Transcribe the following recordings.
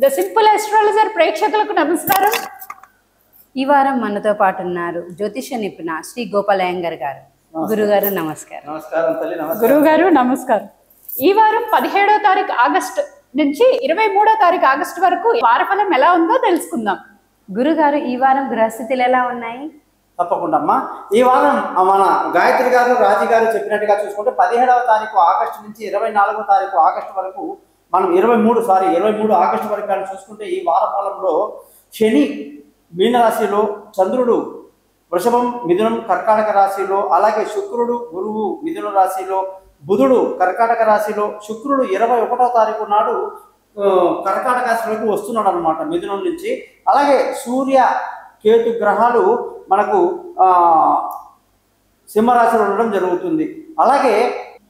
The simple astrologer ప్రేక్షకులకు నమస్కారం. ఈ వారం మనతో పాటు ఉన్నారు జ్యోతిష నిపుణ శ్రీ గోపాలయ్యంగర్ గారు. గురుగారు నమస్కారం. నమస్కారం తల్లి. గురుగారు నమస్కారం. ఈ వారం 17వ తారీఖు ఆగస్టు నుంచి 23వ తారీఖు ఆగస్టు వరకు వారఫలం ఎలా ఉందో తెలుసుకుందాం. గురుగారు ఈ వారం గ్రహస్థితులు ఎలా ఉన్నాయి? తప్పకుండా అమ్మా. ఈ వారం మన గాయత్రి గారు రాజీ గారు చెప్పినట్టుగా చూసుకుంటే 17వ తారీఖు ఆగస్టు నుంచి 24వ తారీఖు ఆగస్టు వరకు మనం 23 ఆగస్టు వరకు కానీ చూసుకుంటే ఈ వారఫలంలో శని మీనరాశిలో, చంద్రుడు వృషభం మిథునం కర్కాటక రాశిలో, అలాగే శుక్రుడు గురువు మిథున రాశిలో, బుధుడు కర్కాటక రాశిలో, శుక్రుడు 21వ తారీఖు నాడు కర్కాటక రాశిలోకి వస్తున్నాడు అనమాట మిథునం నుంచి. అలాగే సూర్య కేతు గ్రహాలు మనకు సింహరాశిలో ఉండడం జరుగుతుంది. అలాగే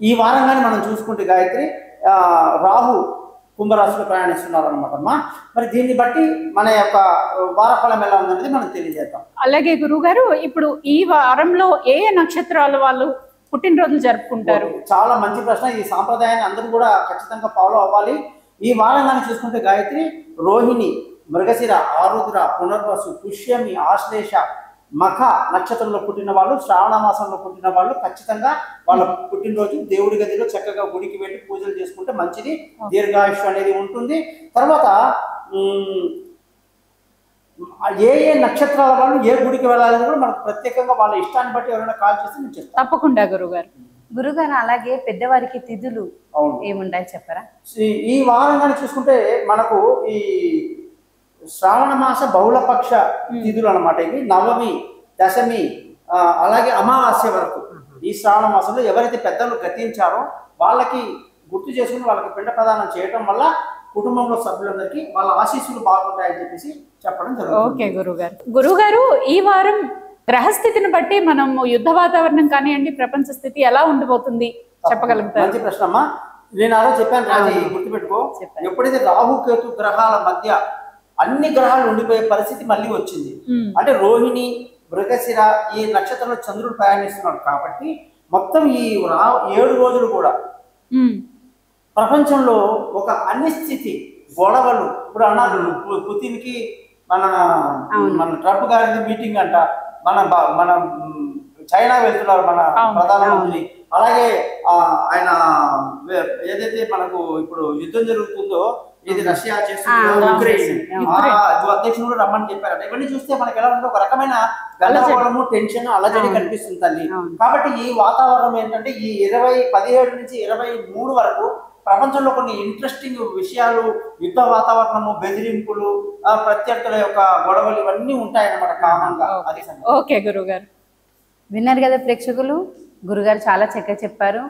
ఈ వారంగానే మనం చూసుకుంటే గాయత్రి రాహు కుంభరాశిలో ప్రయాణిస్తున్నారు అనమాట అమ్మా. మరి దీన్ని బట్టి మన యొక్క వారఫలం ఎలా ఉందనేది మనం తెలియజేద్దాం. అలాగే గురుగారు, ఇప్పుడు ఈ వారంలో ఏ నక్షత్రాల వాళ్ళు పుట్టినరోజులు జరుపుకుంటారు? చాలా మంచి ప్రశ్న. ఈ సాంప్రదాయాన్ని అందరూ కూడా ఖచ్చితంగా ఫాలో అవ్వాలి. ఈ వారంగానే చూసుకుంటే గాయత్రి రోహిణి, మృగశిర, ఆరుద్ర, పునర్వసు, పుష్యమి, ఆశ్లేష, మఖ నక్షత్రంలో పుట్టిన వాళ్ళు, శ్రావణ మాసంలో పుట్టిన వాళ్ళు ఖచ్చితంగా వాళ్ళ పుట్టినరోజు దేవుడి గదిలో చక్కగా గుడికి వెళ్ళి పూజలు చేసుకుంటే మంచిది, దీర్ఘాయుష్ అనేది ఉంటుంది. తర్వాత ఏ నక్షత్రాల వాళ్ళు ఏ గుడికి వెళ్ళాలని కూడా మనకు ప్రత్యేకంగా వాళ్ళ ఇష్టాన్ని బట్టి ఎవరైనా కాల్ చేస్తే నేను చెప్తాను. తప్పకుండా గురుగారు. గురుగారు అలాగే పెద్దవారికి తిథులు ఏముంటాయి చెప్పరా? ఈ వారంగానే చూసుకుంటే మనకు ఈ శ్రావణ మాస బహుళపక్ష తిథులు అనమాట. ఇవి నవమి, దశమి, అలాగే అమావాస్య వరకు ఈ శ్రావణ మాసంలో ఎవరైతే పెద్దలు గతించారో వాళ్ళకి గుర్తు చేసుకుని వాళ్ళకి పిండ ప్రదానం చేయటం వల్ల కుటుంబంలో సభ్యులందరికీ వాళ్ళ ఆశీస్సులు బాగుంటాయని చెప్పేసి చెప్పడం జరుగుతుంది. ఓకే గురుగారు. గురుగారు, ఈ వారం గ్రహస్థితిని బట్టి మనం యుద్ధ వాతావరణం కానివ్వండి, ప్రపంచ స్థితి ఎలా ఉండిపోతుంది చెప్పగలుగుతారు? మంచి ప్రశ్న అమ్మా. నేను అలా చెప్పాను రాజీ, గుర్తుపెట్టుకో. ఎప్పుడైతే రాహు కేతు గ్రహాల మధ్య అన్ని గ్రహాలు ఉండిపోయే పరిస్థితి మళ్ళీ వచ్చింది అంటే రోహిణి, మృగశిర ఈ నక్షత్రంలో చంద్రుడు ప్రయాణిస్తున్నాడు కాబట్టి మొత్తం ఈ 7 రోజులు కూడా ప్రపంచంలో ఒక అనిశ్చితి, గొడవలు. ఇప్పుడు అన్నారు పుతిన్కి మన ట్రంప్ గారి మీటింగ్ అంట, మన చైనా వెళ్తున్నారు మన ప్రధానమంత్రి. అలాగే ఆయన ఏదైతే మనకు ఇప్పుడు యుద్ధం జరుగుతుందో, ఇది రష్యా చేస్తున్న ఉక్రెయిన్ అధ్యక్షుడు కూడా రమ్మని చెప్పారట. ఇవన్నీ చూస్తే మనకి ఎలా ఉంటే ఒక రకమైన గందరగోళము, టెన్షన్, అలజడి కనిపిస్తుంది తల్లి. కాబట్టి ఈ వాతావరణం ఏంటంటే ఈ 17 నుంచి 23 వరకు ప్రపంచంలో కొన్ని ఇంట్రెస్టింగ్ విషయాలు, యుద్ధ వాతావరణము, బెదిరింపులు, ప్రత్యర్థుల యొక్క గొడవలు ఇవన్నీ ఉంటాయన్నమాట కామన్ గా. అది ఓకే గురుగారు. విన్నారు కదా ప్రేక్షకులు, గురుగారు చాలా చక్కగా చెప్పారు.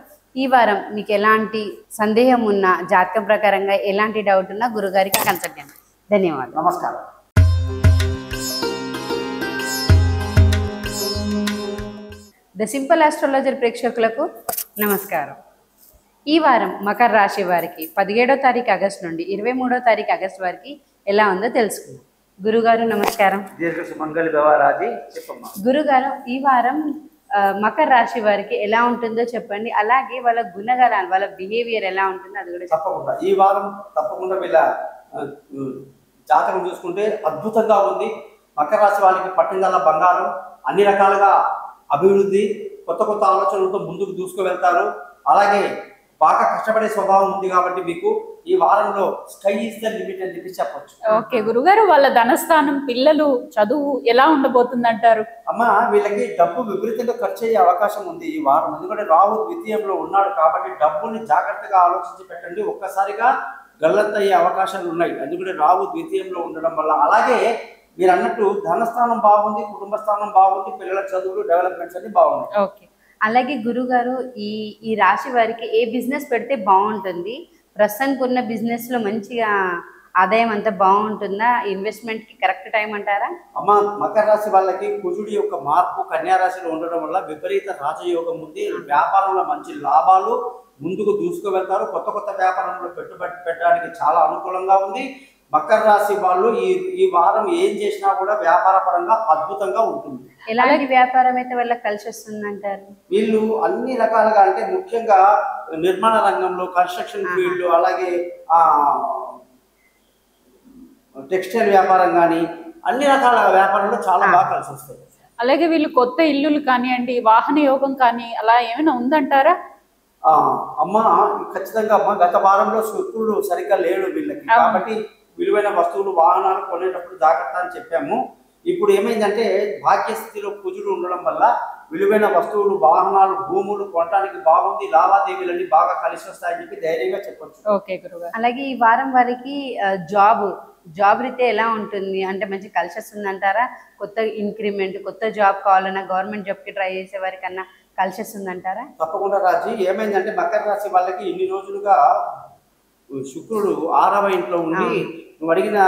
ఈ వారం మీకు ఎలాంటి సందేహం ఉన్నా, జాతకం ప్రకారంగా ఎలాంటి డౌట్ ఉన్నా గురుగారికి కన్సల్ట్ చేయండి. ధన్యవాదాలు. నమస్కారం. ద సింపుల్ ఆస్ట్రాలజర్ ప్రేక్షకులకు నమస్కారం. ఈ వారం మకర రాశి వారికి 17వ తారీఖు ఆగస్టు నుండి 23వ తారీఖు ఆగస్టు వరకు ఎలా ఉందో తెలుసుకుందాం. గురుగారు నమస్కారం. గురుగారు, ఈ వారం మకర రాశి వారికి ఎలా ఉంటుందో చెప్పండి. అలాగే వాళ్ళ గుణగణాలు, వాళ్ళ బిహేవియర్ ఎలా ఉంటుందో అది కూడా తప్పకుండా. ఈ వారం తప్పకుండా వీళ్ళ జాతకం చూసుకుంటే అద్భుతంగా ఉంది. మకర రాశి వాళ్ళకి పట్టుదల, బంగారం, అన్ని రకాలుగా అభివృద్ధి, కొత్త కొత్త ఆలోచనలతో ముందుకు దూసుకు వెళ్తారు. అలాగే బాగా కష్టపడే స్వభావం ఉంది కాబట్టి మీకు ఈ వారంలో స్కై ఈజ్ ద లిమిట్ అని చెప్పి చెప్పొచ్చు. ఓకే గురుగారు, వాళ్ళ ధనస్థానం, పిల్లలు చదువు ఎలా ఉండబోతుంది అంటారు? అమ్మ, వీళ్ళకి డబ్బు విపరీతంగా ఖర్చు అయ్యే అవకాశం ఉంది ఈ వారం. ఎందుకంటే రాహు ద్వితీయంలో ఉన్నాడు కాబట్టి డబ్బుని జాగ్రత్తగా ఆలోచించి పెట్టండి. ఒక్కసారిగా గల్లంతయ్యే అవకాశాలు ఉన్నాయి ఎందుకంటే రాహు ద్వితీయంలో ఉండడం వల్ల. అలాగే మీరు అన్నట్టు ధనస్థానం బాగుంది, కుటుంబ స్థానం బాగుంది, పిల్లల చదువులు, డెవలప్మెంట్స్ అన్ని బాగున్నాయి. ఓకే. అలాగే గురుగారు, ఈ రాశి వారికి ఏ బిజినెస్ పెడితే బాగుంటుంది? ప్రస్తుతానికి ఉన్న బిజినెస్ లో మంచిగా ఆదాయం అంతా బాగుంటుందా? ఇన్వెస్ట్మెంట్ కి కరెక్ట్ టైం అంటారా? అమ్మ, మకర రాశి వాళ్ళకి కుజుడి యొక్క మార్పు కన్యా రాశిలో ఉండడం వల్ల విపరీత రాజయోగం ఉంది. వ్యాపారంలో మంచి లాభాలు, ముందుకు దూసుకు వెళ్తారు. కొత్త కొత్త వ్యాపారంలో పెట్టుబడి పెట్టడానికి చాలా అనుకూలంగా ఉంది. మకర రాశి వాళ్ళు ఈ వారం ఏం చేసినా కూడా వ్యాపార పరంగా అద్భుతంగా ఉంటుంది. ఎలాంటి వ్యాపారం అయితే వాళ్ళకి కలిసి వస్తుంది అంటారు? వీళ్ళు అన్ని రకాలుగా అంటే ముఖ్యంగా నిర్మాణ రంగంలో, కన్స్ట్రక్షన్ ఫీల్డ్, అలాగే టెక్స్టైల్ వ్యాపారం కానీ అన్ని రకాల వ్యాపారంలో చాలా బాగా కలిసి వస్తాయి. అలాగే వీళ్ళు కొత్త ఇల్లులు కానివ్వండి, వాహన యోగం కానీ అలా ఏమైనా ఉందంటారా? అమ్మ ఖచ్చితంగా అమ్మ గత వారంలో శుక్రుడు సరిగ్గా లేడు వీళ్ళకి, కాబట్టి విలువైన వస్తువులు వాహనాలు కొనేటప్పుడు జాగ్రత్త అని చెప్పాము. ఇప్పుడు ఏమైందంటే భాగ్యస్థితిలో కుజుడు ఉండడం వల్ల విలువైన వస్తువులు వాహనాలు భూములు కొనడానికి బాగుంది, లావాదేవీలన్నీ బాగా కలిసి వస్తాయని చెప్పి ధైర్యంగా చెప్పొచ్చు. ఓకే గురుగారు. అలాగే ఈ వారం వారికి జాబ్ రీతే ఎలా ఉంటుంది అంటే మంచి కలిసి వస్తుందంటారా? కొత్త ఇంక్రిమెంట్ కొత్త జాబ్ కావాలన్నా గవర్నమెంట్ జాబ్కి ట్రై చేసే వారికన్నా కలిసి వస్తుందంటారా? తప్పకుండా రాజీ. ఏమైందంటే మకర రాశి వాళ్ళకి ఇన్ని రోజులుగా శుక్రుడు 6వ ఇంట్లో ఉండి నువ్వు అడిగిన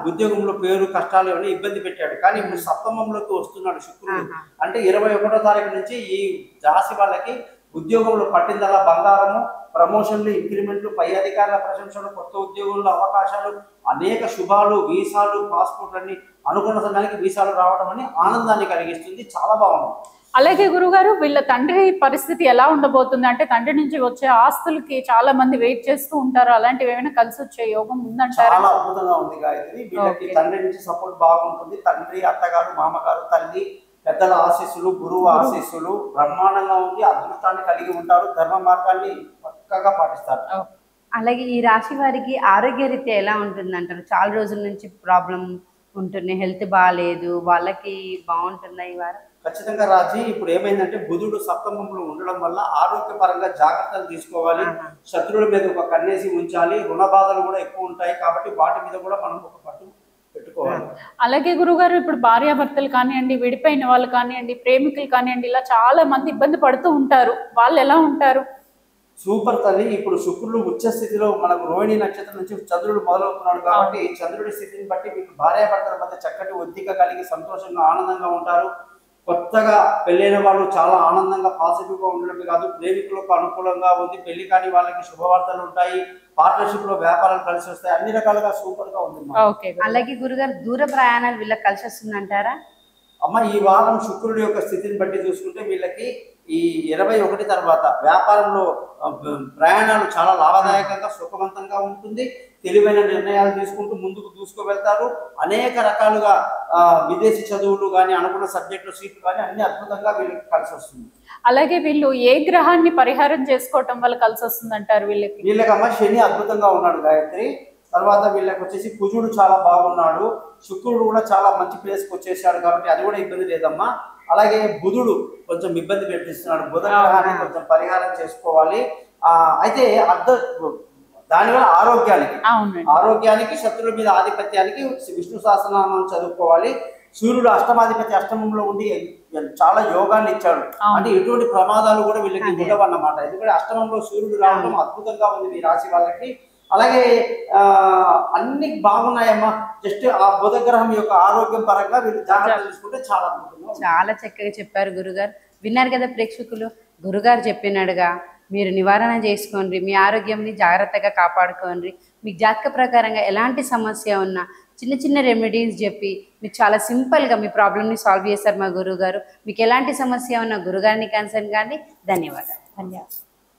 ఉద్యోగంలో పేరు కష్టాలు ఇవన్నీ ఇబ్బంది పెట్టాడు. కానీ ఇప్పుడు సప్తమంలోకి వస్తున్నాడు శుక్రుడు. అంటే 21వ తారీఖు నుంచి ఈ రాశి వాళ్ళకి ఉద్యోగంలో పట్టిందల్లా బంగారము, ప్రమోషన్లు, ఇంక్రిమెంట్లు, పై అధికారుల ప్రశంసలు, కొత్త ఉద్యోగంలో అవకాశాలు, అనేక శుభాలు, వీసాలు, పాస్పోర్ట్లన్నీ అనుకున్న సమయానికి వీసాలు రావడం అని ఆనందాన్ని కలిగిస్తుంది. చాలా బాగుంది. అలాగే గురుగారు వీళ్ళ తండ్రి పరిస్థితి ఎలా ఉండబోతుంది? అంటే తండ్రి నుంచి వచ్చే ఆస్తులకి చాలా మంది వెయిట్ చేస్తూ ఉంటారు, అలాంటివి ఏమైనా కలిసి వచ్చే యోగం ఉందంటారా? చాలా అద్భుతంగా ఉంది గాయత్రి. వీళ్ళకి తండ్రి నుంచి సపోర్ట్ బాగుంటుంది. తండ్రి, అత్తగారు, మామగారు, తల్లి, పెద్దల ఆశీస్సులు, గురువు ఆశీస్సులు బ్రహ్మాండంగా ఉంది. అదృష్టాన్ని కలిగి ఉంటారు. ధర్మ మార్గాన్ని పక్కగా పాటిస్తారు. అలాగే ఈ రాశి వారికి ఆరోగ్య రీత్యా ఎలా ఉంటుంది అంటారు? చాలా రోజుల నుంచి ప్రాబ్లం ఉంటుంది, హెల్త్ బాగాలేదు, వాళ్ళకి బాగుంటుందా ఈ వారం? ఖచ్చితంగా రాజీ. ఇప్పుడు ఏమైందంటే బుధుడు సప్తమంలో ఉండడం వల్ల ఆరోగ్యపరంగా జాగ్రత్తలు తీసుకోవాలి. శత్రువుల మీద ఒక కన్నేసి ఉంచాలి. రుణ బాధలు కూడా ఎక్కువ ఉంటాయి, కాబట్టి వాటి మీద కూడా మనం ఒక పట్టు పెట్టుకోవాలి. అలాగే గురుగారు ఇప్పుడు భార్యాభర్తలు కానివ్వండి, విడిపోయిన వాళ్ళు కానివ్వండి, ప్రేమికులు కానివ్వండి, ఇలా చాలా మంది ఇబ్బంది పడుతూ ఉంటారు. వాళ్ళు ఎలా ఉంటారు? సూపర్ తల్లి. ఇప్పుడు శుక్రుడు ఉచ్చ స్థితిలో మనకు రోహిణి నక్షత్రం నుంచి చంద్రుడు మొదలవుతున్నాడు కాబట్టి చంద్రుడి స్థితిని బట్టి మీకు భార్యాభర్తల మధ్య చక్కటి ఒత్తిక కలిగి సంతోషంగా ఆనందంగా ఉంటారు. కొత్తగా పెళ్ళైన వాళ్ళు చాలా ఆనందంగా పాజిటివ్గా ఉండడమే కాదు, ప్రేమికులకు అనుకూలంగా ఉంది. పెళ్లి కాని వాళ్ళకి శుభవార్తలు ఉంటాయి. పార్ట్నర్షిప్ లో వ్యాపారాలు కలిసి వస్తాయి. అన్ని రకాలుగా సూపర్ గా ఉంది. అలాగే గురుగారు దూర ప్రయాణాలు వీళ్ళకి కలిసి వస్తుందంటారా? అమ్మ ఈ వారం శుక్రుడి యొక్క స్థితిని బట్టి చూసుకుంటే వీళ్ళకి ఈ 21 తర్వాత వ్యాపారంలో ప్రయాణాలు చాలా లాభదాయకంగా సుఖవంతంగా ఉంటుంది. తెలివైన నిర్ణయాలు తీసుకుంటూ ముందుకు దూసుకువెళ్తారు. అనేక రకాలుగా విదేశీ చదువులు కానీ, అనుకున్న సబ్జెక్టులు సీట్లు కానీ అన్ని అద్భుతంగా వీళ్ళకి కలిసి వస్తుంది. అలాగే వీళ్ళు ఏ గ్రహాన్ని పరిహారం చేసుకోవటం వల్ల కలిసి వస్తుంది అంటారు? వీళ్ళకమ్మ శని అద్భుతంగా ఉన్నాడు గాయత్రి. తర్వాత వీళ్ళకి వచ్చేసి కుజుడు చాలా బాగున్నాడు. శుక్రుడు కూడా చాలా మంచి ప్లేస్కి వచ్చేసాడు కాబట్టి అది కూడా ఇబ్బంది లేదమ్మా. అలాగే బుధుడు కొంచెం ఇబ్బంది పెట్టిస్తున్నాడు. బుధ గ్రహాన్ని కొంచెం పరిహారం చేసుకోవాలి. అయితే దానివల్ల ఆరోగ్యానికి శత్రువుల మీద ఆధిపత్యానికి విష్ణు సహస్రనామం చదువుకోవాలి. సూర్యుడు అష్టమాధిపతి అష్టమంలో ఉండి చాలా యోగాన్ని ఇచ్చాడు. అంటే ఎటువంటి ప్రమాదాలు కూడా వీళ్ళకి ఉండవన్నమాట. ఎందుకంటే అష్టమంలో సూర్యుడు రావడం అద్భుతంగా ఉంది ఈ రాశి వాళ్ళకి. అలాగే అన్ని బాగున్నాయమ్మా. జస్ట్ ఆ బుధ గ్రహం యొక్క ఆరోగ్యం పరంగా వీళ్ళు జాగ్రత్త తీసుకుంటే చాలా అద్భుతంగా. చాలా చక్కగా చెప్పారు గురుగారు. విన్నారు కదా ప్రేక్షకులు, గురుగారు చెప్పినట్టుగా మీరు నివారణ చేసుకోండి, మీ ఆరోగ్యంని జాగ్రత్తగా కాపాడుకోండి. మీ జాతక ప్రకారంగా ఎలాంటి సమస్య ఉన్నా చిన్న చిన్న రెమెడీస్ చెప్పి మీకు చాలా సింపుల్గా మీ ప్రాబ్లమ్ని సాల్వ్ చేస్తారు మా గురుగారు. మీకు ఎలాంటి సమస్య ఉన్నా గురుగారిని కన్సర్న్ కానీ. ధన్యవాదాలు.